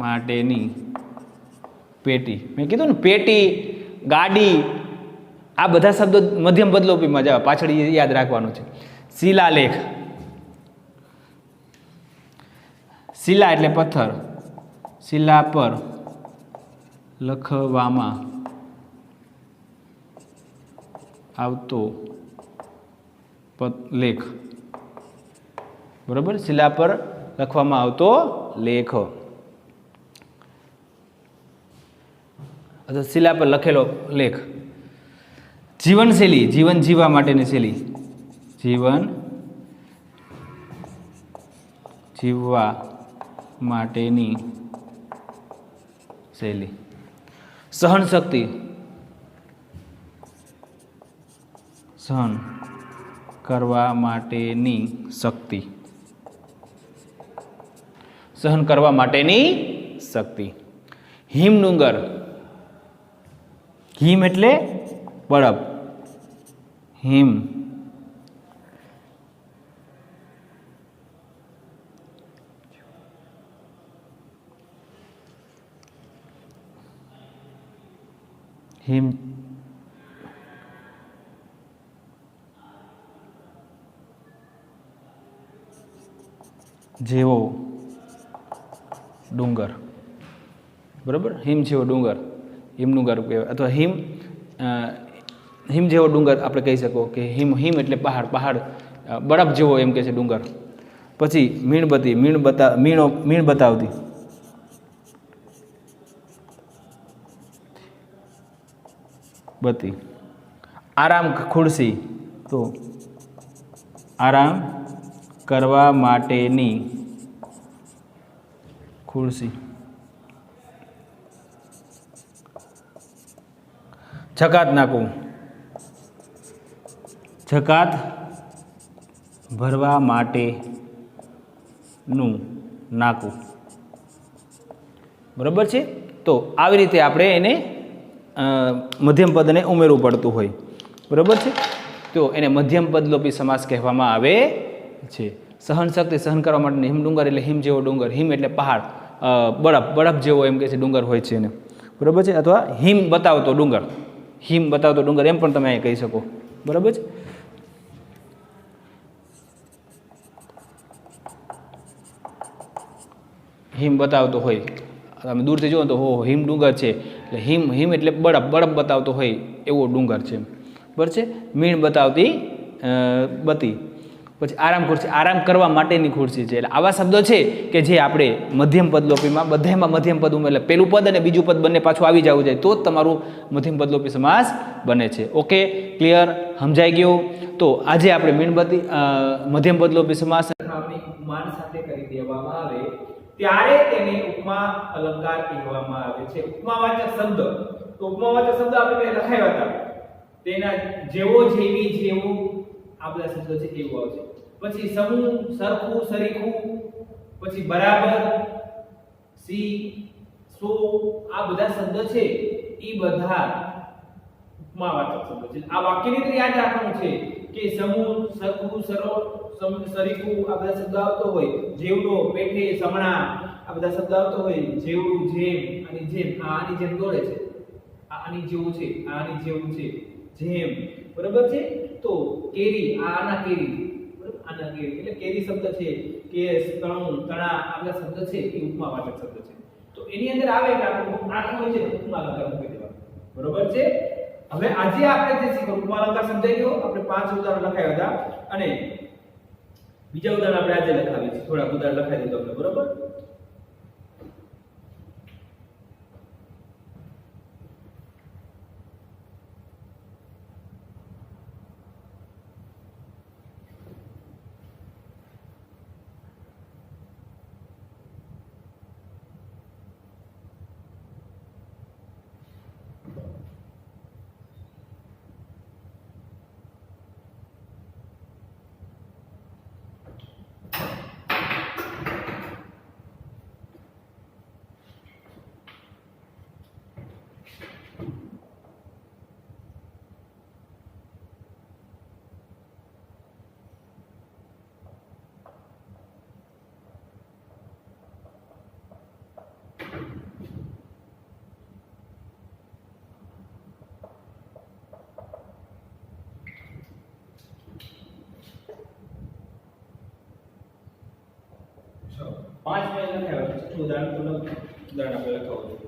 માટેની પેટી. મેં કીધું ને પેટી, ગાડી, આ બધા શબ્દો મધ્યમ પદલોપીમાં જવા, પાછળ યાદ રાખવાનું છે. શિલાલેખ, શિલા એટલે પથ્થર, શિલા પર લખવામાં આવતો લેખ. બરોબર, શિલા પર લખવામાં આવતો લેખ અથવા શિલા પર લખેલો લેખ. જીવનશૈલી, જીવન જીવવા માટેની શૈલી, જીવન જીવવા માટેની શૈલી. સહનશક્તિ, સહન કરવા માટેની શક્તિ, સહન કરવા માટેની શક્તિ. હિમડુંગર, હિમ એટલે બરફ, હિમ હિમ જેવો ડુંગર. બરાબર, હિમ જેવો ડુંગર, હિમડુંગર કહેવાય. અથવા હિમ જેવો ડુંગર આપણે કહી શકો કે હિમ, હિમ એટલે પહાડ, પહાડ બરફ જેવો એમ કે છે ડુંગર. પછી મીણબત્તી, મીણ બતાવતી, બત્તી. આરામ ખુરશી, તો આરામ કરવા માટેની ખુરશી. જકાત નાકું, જકાત ભરવા માટેનું નાકું. બરાબર છે. તો આવી રીતે આપણે એને મધ્યમ પદને ઉમેરવું પડતું હોય. બરાબર છે. તો એને મધ્યમ પદલોપી સમાસ કહેવામાં આવે છે. સહનશક્તિ, સહન કરવા માટેની. હિમડુંગર એટલે હિમ જેવો ડુંગર, હિમ એટલે પહાડ, બરફ, બરફ જેવો એમ કે છે ડુંગર હોય છે એને. બરાબર છે. અથવા હિમ બતાવતો ડુંગર, હિમ બતાવતો ડુંગર એમ પણ તમે અહીં કહી શકો. બરાબર છે. હિમ બતાવતો હોય, તમે દૂરથી જુઓ તો હો હિમ ડુંગર છે, એટલે હિમ, હિમ એટલે બરફ, બરફ બતાવતો હોય એવો ડુંગર છે. બરાબર છે. મીણ બતાવતી બત્તી. પછી આરામ ખુરશી, આરામ કરવા માટેની ખુરશી છે. એટલે આવા શબ્દો છે કે જે આપણે મધ્યમ પદલોપીમાં બધામાં મધ્યમ પદ એટલે પેલું પદ અને બીજું પદ બંને પાછું આવી જવું જોઈએ તો જ તમારું મધ્યમ પદલોપી સમાસ બને છે. ઓકે, ક્લિયર, સમજાઈ ગયું? તો આજે આપણે મીણબત્તી મધ્યમ પદલોપી સમાસ ઉપમાન સાથે કરી દેવામાં આવે ત્યારે તેને ઉપમા અલંકાર કહેવામાં આવે છે. ઉપમાવાચક શબ્દ, તો ઉપમાવાચક શબ્દ આપણે લખાવ્યા હતા, તેના જેવો, જેવી, જેવું, આ બધા શબ્દો છે એવું આવશે. પછી સમૂહ, સરખું, સરીખું, પછી બરાબર, સી, સો, આ બધા શબ્દો છે એ બધા ઉપમાવાચક શબ્દો છે. આ વાક્યની રીતે યાદ રાખવાનું છે કે સમૂહ, સરખું, સરીખું આ બધા શબ્દો આવતો હોય, જેવડો, પેઠે, સમણા આ બધા શબ્દો આવતો હોય, જેવડું, જેમ, આની જેમ, આ આની જેમ દોડે છે, આ આની જેવું છે, આ આની જેવું છે, જેમ. બરાબર છે. તો કેરી, આ આના કેરી, બરાબર, આના કેરી એટલે કેરી શબ્દ છે, કેસ, તણું, તણા આ બધા શબ્દ છે એ ઉપમાવાચક શબ્દ છે. તો એની અંદર આવે કે આપણે આખું હોય છે ઉપમા અલંકાર મૂકી દેવાનું. બરાબર છે. હવે આજે આપણે જે શીખ્યું ઉપમા અલંકાર સમજાઈ ગયો. આપણે 5 ઉદાહરણ લખાવ્યા હતા અને બીજા ઉદાહરણ આપણે આજે લખાવીએ છીએ. થોડા ઉદાહરણ લખાવી દીધો આપણે. બરાબર. ઉદાહરણ આપણે લખાવું છું.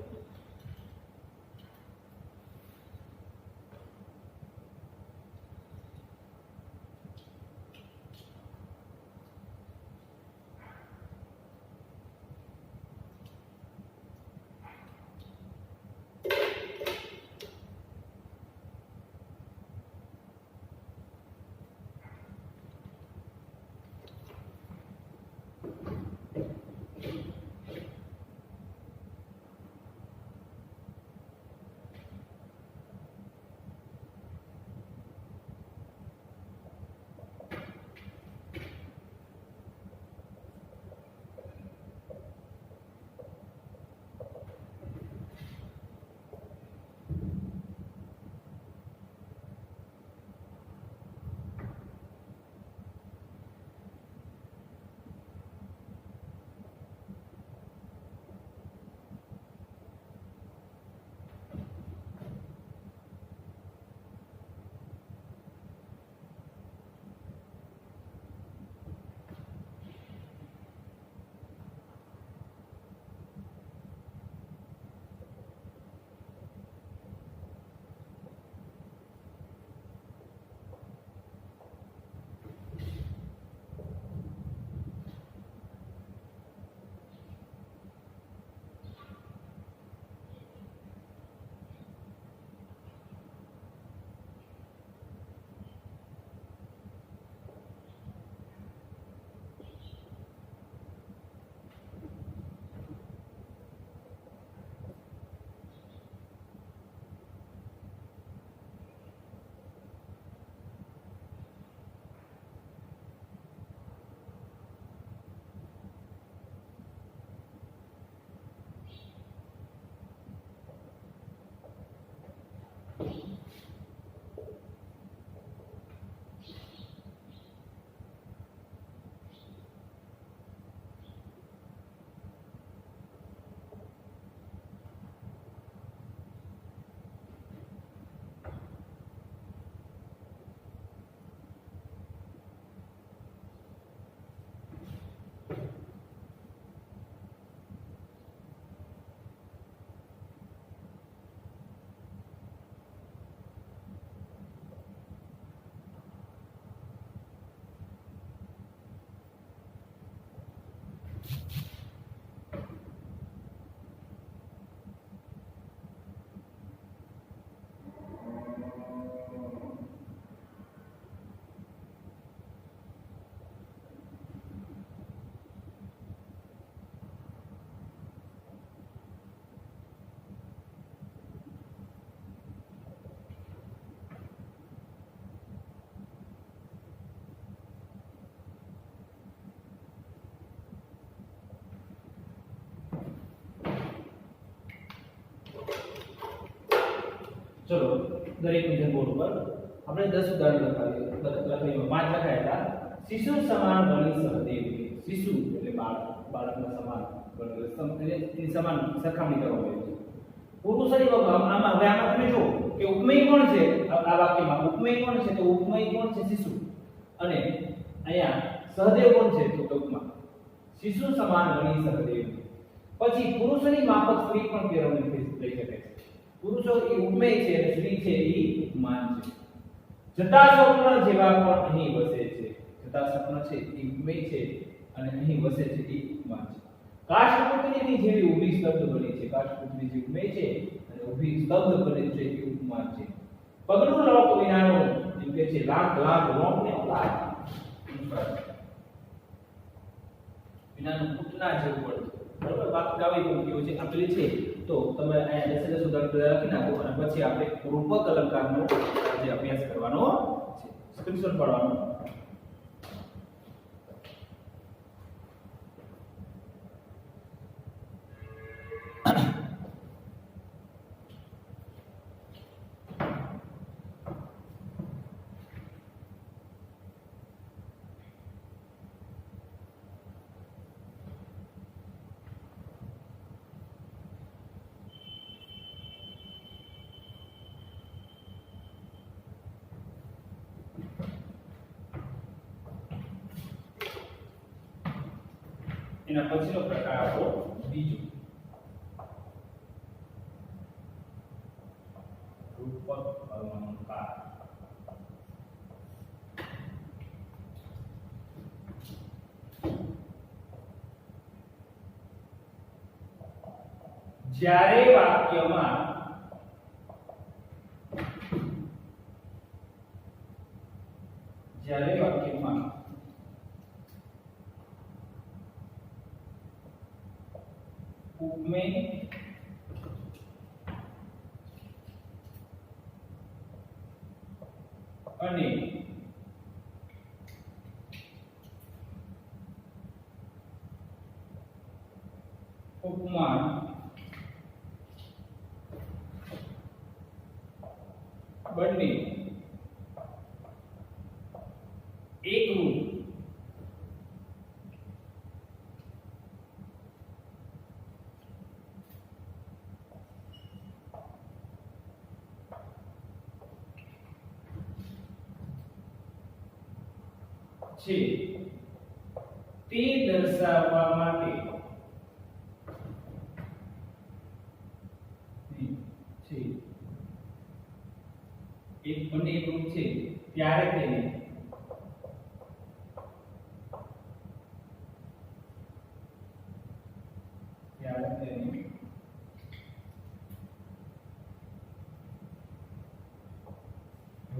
ચલો દરેક વિધાન બોર્ડ ઉપર આપણે 10 ઉદાહરણ લખાવીએ. 5 લખાયા હતા. શિશુ સમાન બની સહદેવ. શિશુ એટલે બાળક, બાળકના સમાન બની એટલે સમાન સરખામણી કરવામાં આવી છે. પુરુષની આમાં હવે આમાં તમે જો કે ઉપમેય કોણ છે આ વાક્યમાં? ઉપમેય કોણ છે? તો ઉપમેય કોણ છે? શિશુ. અને અહીંયા સહદેવ કોણ છે? તો ટૂંકમાં શિશુ સમાન બની સહદેવ. પછી પુરુષની માફક સ્ત્રી પણ કેળવણી થઈ શકે છે. પુરુષો એ ઉપમેય છે અને સ્ત્રી છે એ ઉપમાન છે. જતા સ્વપ્ન જેવા પણ અહીં વસે છે. જતા સ્વપ્ન છે એ ઉપમેય છે અને અહીં વસે છે એ ઉપમાન છે. કાષ્ઠપુત્રીની જેવી ઊભી સ્તબ્ધ બની છે. કાષ્ઠપુત્રી જે ઉપમેય છે અને ઊભી સ્તબ્ધ બની છે એ ઉપમાન છે. પગનું લોક વિનાનો એમ કે છે લાખ લાખ લોક ને લાખ વિનાનું પૂતના જેવું પડે. બરાબર? વાત કાવી પંક્તિઓ છે આપેલી છે. તો તમે અહીંયા 10 ઉદાહરણ લખી નાખો અને પછી આપણે રૂપક અલંકારનો જે અભ્યાસ કરવાનો છે. સ્ક્રીનશોટ પાડવાનો. એના પછીનો પ્રકાર આપણો બીજો રૂપક અલંકાર. જ્યારે વાક્યમાં ઉપમેય અને ઉપમાન બંને એકરૂપ છે તે દર્શાવવા માટે છે એક બંને એકરૂપ છે ત્યારે તેને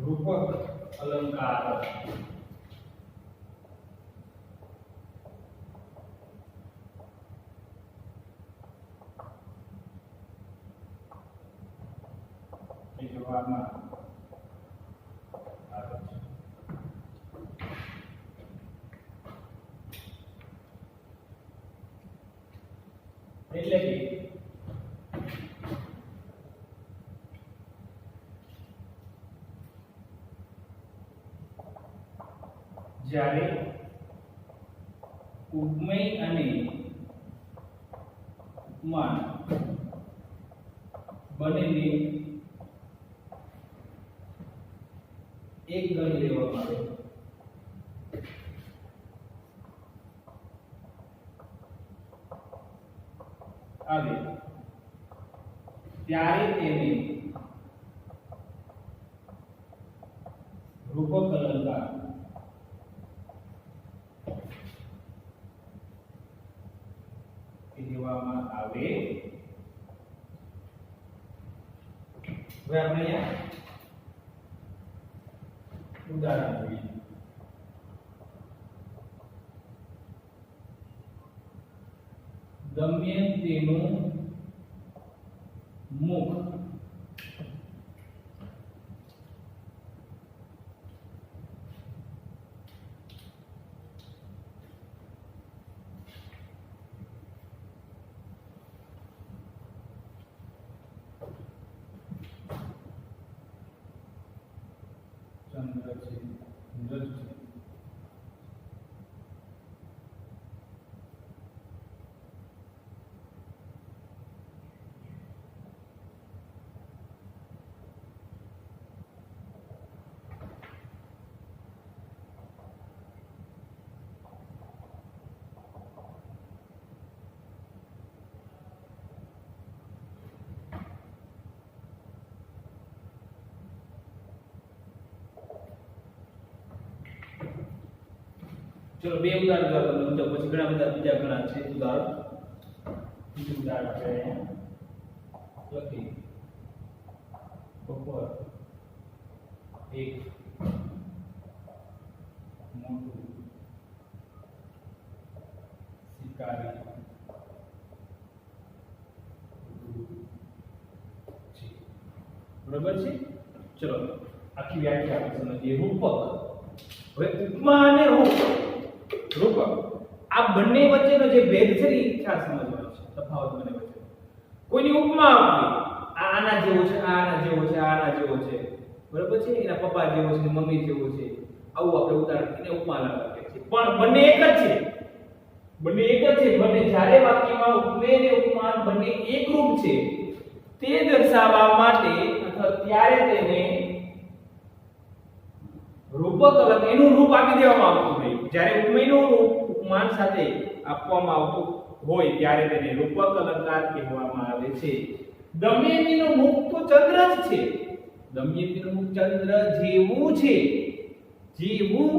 રૂપક અલંકાર કહેવામાં આવે છે. એટલે કે જ્યારે ઉપમેય અને ઉપમાન બંનેને એક ગણી લેવામાં આવે ત્યારે તેને રૂપક અલંકાર કહેવામાં આવે. હવે આપણે અહીંયા ઉદાહરણ જોઈએ. દમયંતીનું મુખ ચંદ્ર છે, ધીરજ છે. ચલો બે ઉદાહરણ તો પછી ઘણા બધા બીજા ઘણા છે ઉદાહરણ. બીજું ઉદાહરણ આપણે અહીંયા લખી બપોર એક મોટું શિકારી છે. બરોબર છે. ચલો આખી વ્યાખ્યા આપણે સમજીએ. રૂપક. હવે ઉપમા અને રૂપક આ બંને વચ્ચેનો જે ભેદ છે એ ખાસ સમજવાનો છે. તફાવત બંને વચ્ચે. કોઈની ઉપમા આપવી, આ આના જેવો છે, આ આના જેવો છે, આ આના જેવો છે, બરોબર છે, એના પપ્પા જેવો છે, મમ્મી જેવો છે, આવું આપણે ઉદાહરણ એને ઉપમા લગાવીએ છીએ. પણ બંને એક જ છે. બંને એક જ છે. બંને જ્યારે વાક્યમાં ઉપમેય અને ઉપમાન બંને એકરૂપ છે તે દર્શાવવા માટે અથવા ત્યારે તેને રૂપક અલંકાર એનું રૂપ આપી દેવામાં આવતું હોય. જ્યારે ઉપમેયનું રૂપ ઉપમાન સાથે આપવામાં આવતું હોય ત્યારે તેને રૂપક અલંકાર કહેવામાં આવે છે. દમયંતીનું મુખ તો ચંદ્ર જ છે. દમયંતીનું મુખ ચંદ્ર જેવું છે, જેવું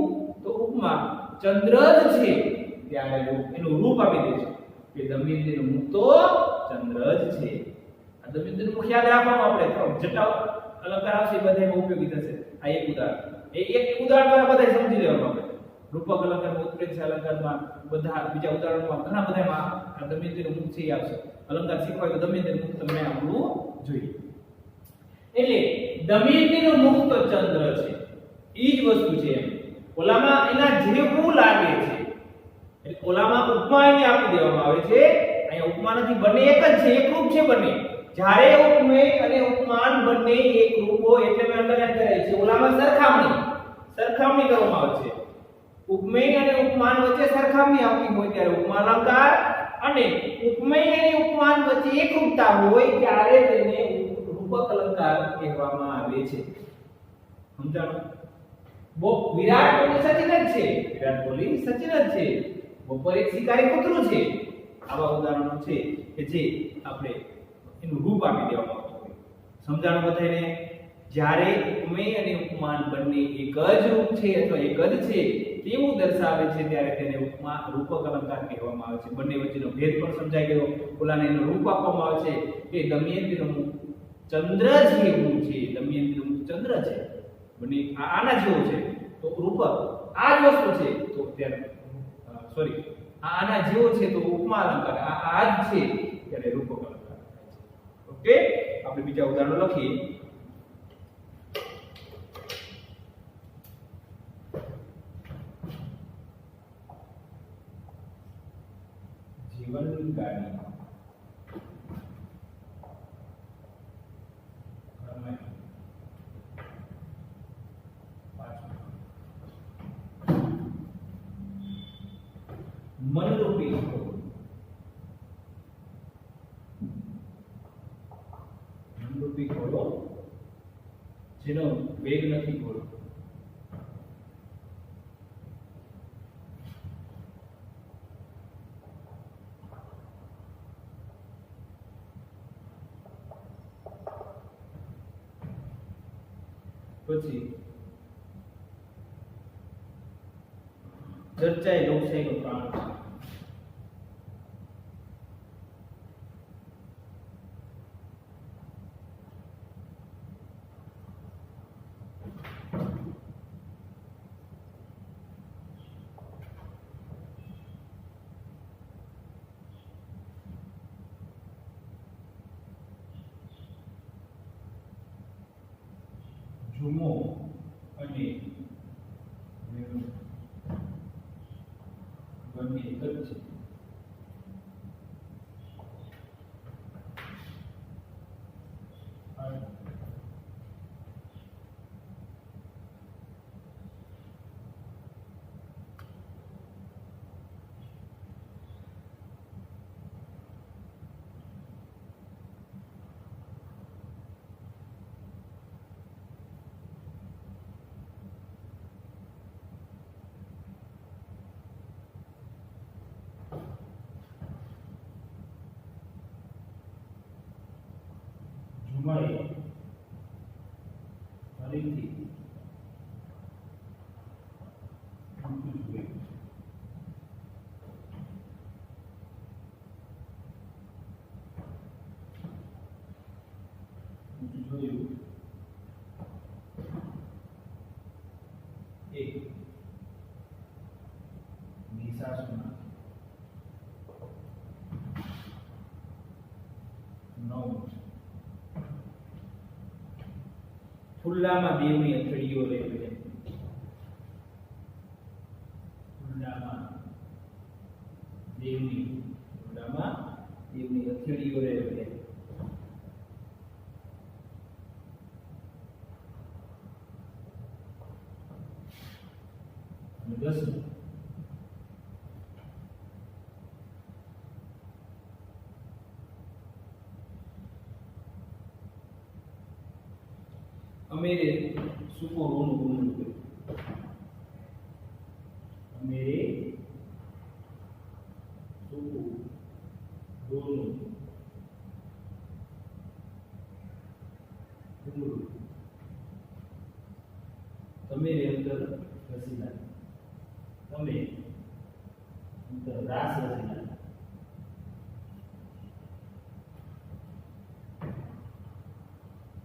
તો ઉપમા ચંદ્ર જ છે, ત્યારે એનું રૂપ આપી દે છે કે દમયંતીનું મુખ તો ચંદ્ર જ છે. આ દમયંતીનું મુખ યાદ રાખવાનું આપણે તો જટા અલંકાર આવશે એ બધામાં ઉપયોગી થશે. આ એક ઉદાહરણ, એક ઉદાહરણ દ્વારા બધા સમજી લેવાનું આપણે. રૂપક અલંકારમાં, ઉત્પ્રેક્ષ અલંકારમાં, બધા બીજા ઉદાહરણોમાં ઘણા બધામાં આ દમયંતીનું મુખ છે એ આવશે. અલંકાર શીખવાય તો દમયંતીનું મુખ તમને આવડવું જોઈએ. એટલે દમયંતીનું મુખ તો ચંદ્ર છે, ઈ જ વસ્તુ છે એમ. ઓલામાં એના જેવું લાગે છે, એટલે ઓલામાં ઉપમા એને આપી દેવામાં આવે છે, અહીંયા ઉપમા નથી, બંને એક જ છે, એકરૂપ છે બંને. જ્યારે ઉપમેય અને ઉપમાન બંને એકરૂપ હોય એટલે મેં અંડરલાઈન કરાવી છે. ઓલામાં સરખામણી કરવામાં આવે છે. ઉપમેય અને ઉપમાન વચ્ચે સરખામણી આવતી હોય ત્યારે ઉપમા અલંકાર, અને ઉપમેય અને ઉપમાન વચ્ચે એકરૂપતા હોય ત્યારે તેને રૂપક અલંકાર કહેવામાં આવે છે. સમજાણું? વિરાટ કોહલી સચિન જ છે, વિરાટ કોહલી સચિન જ છે, બપોર એક શિકારી કૂતરું છે. આવા ઉદાહરણો છે કે જે આપણે એનું રૂપ આપી દેવામાં આવતું હોય. સમજાણું બધાને? જ્યારે ઉપમેય અને ઉપમાન બંને એક જ રૂપ છે અથવા એક જ છે તેવું દર્શાવે છે ત્યારે તેને રૂપક અલંકાર કહેવામાં આવે છે. બંને વચ્ચેનો ભેદ પણ સમજાઈ ગયો. ઓલાને એનું રૂપ આપવામાં આવે છે કે દમયંતીનું મુખ ચંદ્ર જેવું છે, દમયંતીનું મુખ ચંદ્ર છે, બંને આના જેવું છે તો રૂપક આ જ વસ્તુ છે તો ત્યારે સોરી આના જેવો છે તો ઉપમા અલંકાર, આ જ છે ત્યારે રૂપક અલંકાર. ઓકે, આપણે બીજા ઉદાહરણો લખીએ. જીવન ગાડી, મનરૂપી ઘોડો, મનરૂપી ઘોડો જેનો વેગ નથી ઘોડો. પછી ચર્ચાએ લોકશાહીનો પ્રાણ છે. જુમો અને બંને એક જ છે. જુમાએ ફરીથી જોયું એક નિશાસના 9 ખુલ્લામાં દેવની અથડીઓ રે રે, ખુલ્લામાં દેવની અથડીઓ રે રે. અને 10 અમેરે સૂકો રોનું ગુણ કર્યું. અમેરે સૂકું રોનું ગુણ. ગમે તે અંતર રચીલા ગમે અંતર રાસ રચીલા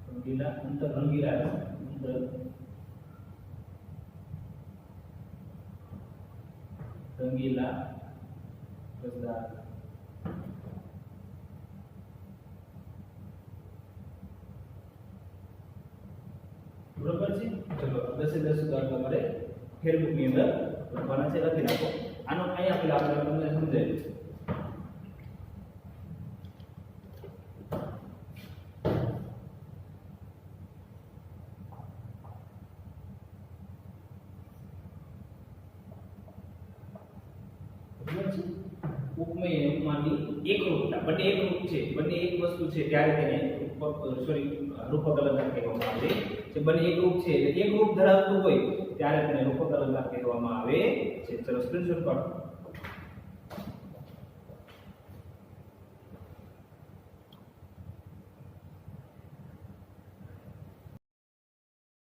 રંગીલા અંતર રંગીલા અંતર રંગીલા રસદાર બરોબર છે. ચલો 10 ઉદાહરણ તમારે ફેરબુક ની અંદર લખવાના છે, લખી નાખો. આનો અહીંયા પેલા આપણે તમને સમજાવ્યું. ઉપમેય ઉપમાની એકરૂપતા, બંને એકરૂપ છે, બંને એક વસ્તુ છે ત્યારે તેને રૂપક અલંકાર કહેવામાં આવે છે. બંને એકરૂપ છે એટલે એકરૂપ ધરાવતું હોય ત્યારે તેને રૂપક અલંકાર કહેવામાં આવે છે. ચલો સ્ક્રીનશોટ પાડો.